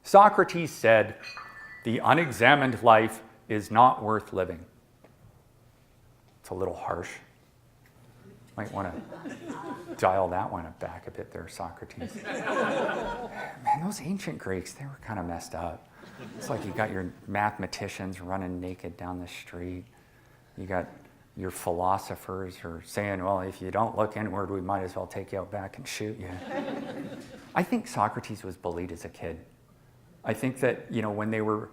Socrates said, "The unexamined life is not worth living." It's a little harsh. Might want to dial that one back a bit there, Socrates. Man, those ancient Greeks, they were kind of messed up. It's like you got your mathematicians running naked down the street. You got your philosophers who are saying, well, if you don't look inward, we might as well take you out back and shoot you. I think Socrates was bullied as a kid. I think that, when they were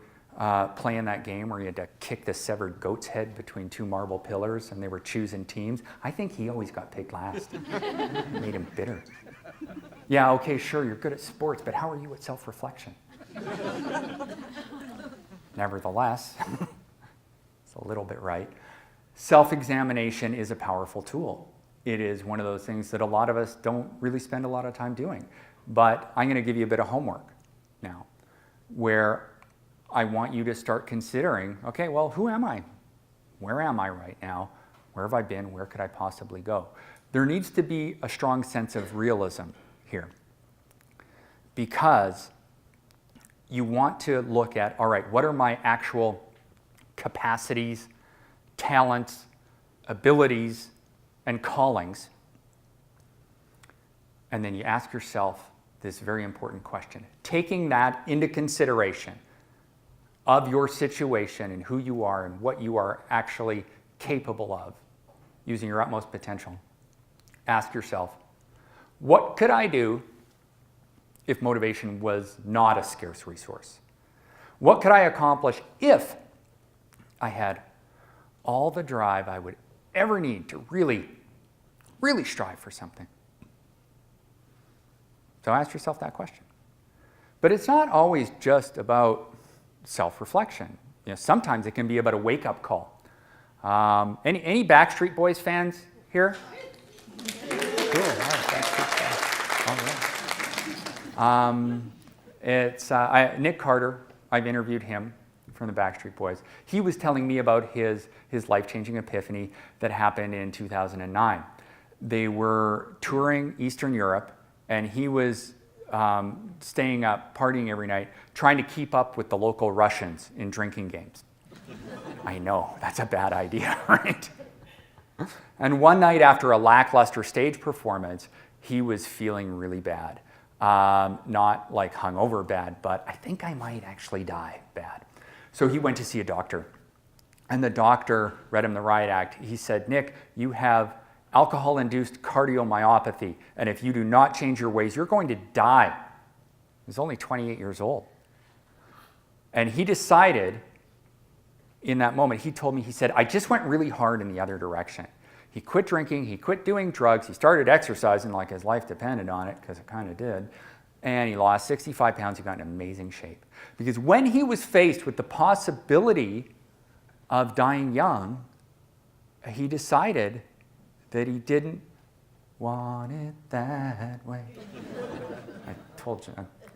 playing that game where you had to kick the severed goat's head between two marble pillars and they were choosing teams, I think he always got picked last. It made him bitter. Yeah, okay, sure, you're good at sports, but how are you at self-reflection? Nevertheless, it's a little bit right. Self-examination is a powerful tool. It is one of those things that a lot of us don't really spend a lot of time doing. But I'm going to give you a bit of homework now, where I want you to start considering, okay, well, who am I? Where am I right now? Where have I been? Where could I possibly go? There needs to be a strong sense of realism here, because you want to look at, all right, what are my actual capacities, talents, abilities, and callings? And then you ask yourself this very important question. Taking that into consideration of your situation and who you are and what you are actually capable of, using your utmost potential, ask yourself, what could I do if motivation was not a scarce resource? What could I accomplish if I had all the drive I would ever need to really, really strive for something? So ask yourself that question. But it's not always just about self-reflection. Sometimes it can be about a wake-up call. Any Backstreet Boys fans here? Cool. All right, Backstreet Boys. All right. It's Nick Carter. I've interviewed him from the Backstreet Boys. He was telling me about his life-changing epiphany that happened in 2009. They were touring Eastern Europe, and he was staying up, partying every night, trying to keep up with the local Russians in drinking games. I know, that's a bad idea, right? And one night after a lackluster stage performance, he was feeling really bad. Not like hungover bad, but I think I might actually die bad. So he went to see a doctor. And the doctor read him the riot act. He said, "Nick, you have alcohol-induced cardiomyopathy, and if you do not change your ways, you're going to die." He was only 28 years old. And he decided in that moment, he told me, he said, "I just went really hard in the other direction." He quit drinking, he quit doing drugs, he started exercising like his life depended on it, because it kind of did, and he lost 65 pounds, he got in amazing shape. Because when he was faced with the possibility of dying young, he decided that he didn't want it that way. I told you,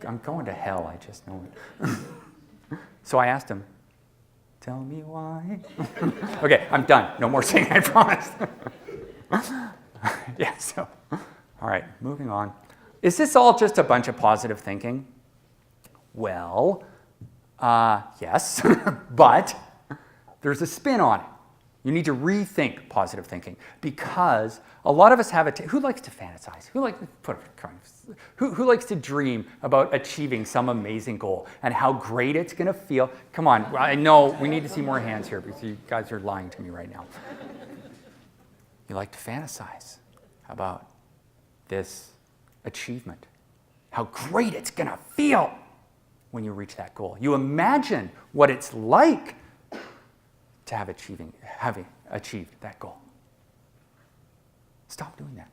I'm going to hell, I just know it. So I asked him, "Tell me why." Okay, I'm done. No more singing, I promise. Yeah, so, all right, moving on. Is this all just a bunch of positive thinking? Well, yes, but there's a spin on it. You need to rethink positive thinking, because a lot of us have it. Who likes to fantasize? Who likes to dream about achieving some amazing goal and how great it's going to feel? Come on, I know we need to see more hands here because you guys are lying to me right now. You like to fantasize about this achievement, how great it's going to feel when you reach that goal. You imagine what it's like to having achieved that goal. Stop doing that.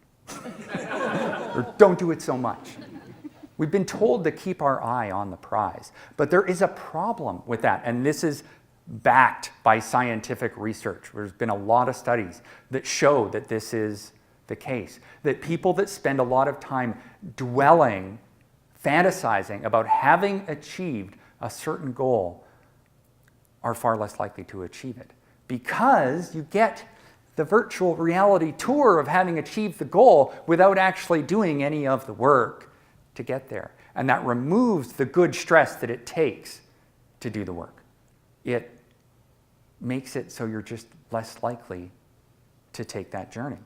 Or don't do it so much. We've been told to keep our eye on the prize, but there is a problem with that, and this is backed by scientific research. There's been a lot of studies that show that this is the case, that people that spend a lot of time dwelling, fantasizing about having achieved a certain goal are far less likely to achieve it, because you get the virtual reality tour of having achieved the goal without actually doing any of the work to get there. And that removes the good stress that it takes to do the work. It makes it so you're just less likely to take that journey.